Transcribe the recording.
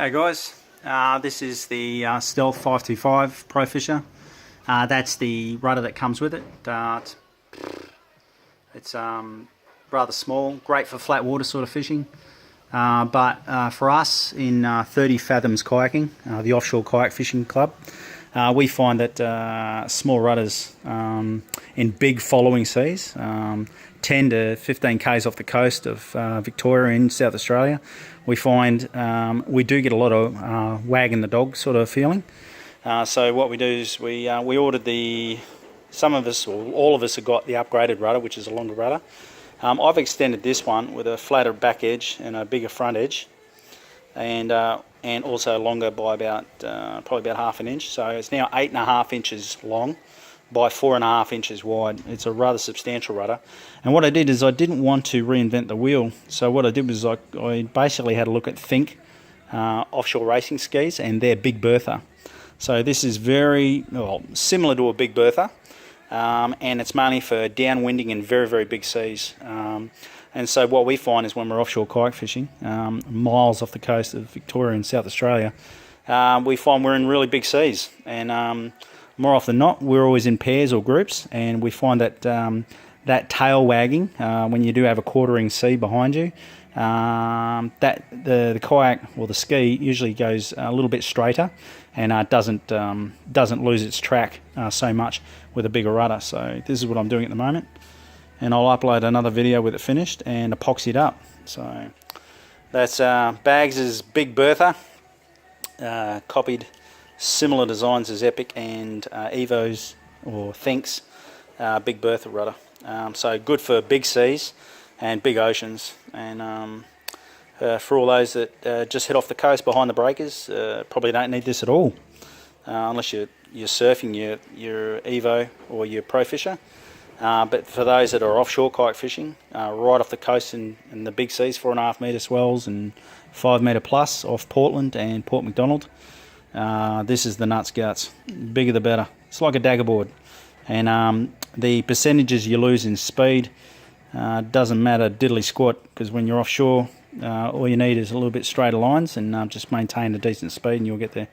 Okay guys, this is the Stealth 525 Profisha. That's the rudder that comes with it. It's rather small, great for flat water sort of fishing. But for us in 30 fathoms kayaking, the Offshore Kayak Fishing Club, we find that small rudders in big following seas, 10 to 15 k's off the coast of Victoria in South Australia, we find we do get a lot of wagging the dog sort of feeling. So what we do is we ordered some of us, or all of us, have got the upgraded rudder, which is a longer rudder. I've extended this one with a flatter back edge and a bigger front edge, and also longer by about probably about half an inch. So it's now 8.5 inches long by 4.5 inches wide. It's a rather substantial rudder. And what I did is I didn't want to reinvent the wheel. So what I did was I basically had a look at Think offshore racing skis and their Big Bertha. So this is very similar to a Big Bertha, and it's mainly for downwinding in very, very big seas. And so what we find is when we're offshore kayak fishing, miles off the coast of Victoria and South Australia, we find we're in really big seas. And more often than not, we're always in pairs or groups, and we find that that tail wagging, when you do have a quartering sea behind you, that the kayak or the ski usually goes a little bit straighter, and doesn't lose its track so much with a bigger rudder. So this is what I'm doing at the moment, and I'll upload another video with it finished and epoxied up. So that's Bags' Big Bertha, copied similar designs as Epic and Evo's or Think's Big Bertha rudder. So good for big seas and big oceans, and for all those that just head off the coast behind the breakers, probably don't need this at all, unless you're surfing your Evo or your Profisha. But for those that are offshore kayak fishing, right off the coast in the big seas, 4.5 metre swells and 5 metre plus off Portland and Port Macdonald, this is the nuts guts. Bigger the better. It's like a dagger board, and the percentages you lose in speed doesn't matter diddly squat, because when you're offshore, all you need is a little bit straighter lines and just maintain a decent speed and you'll get there.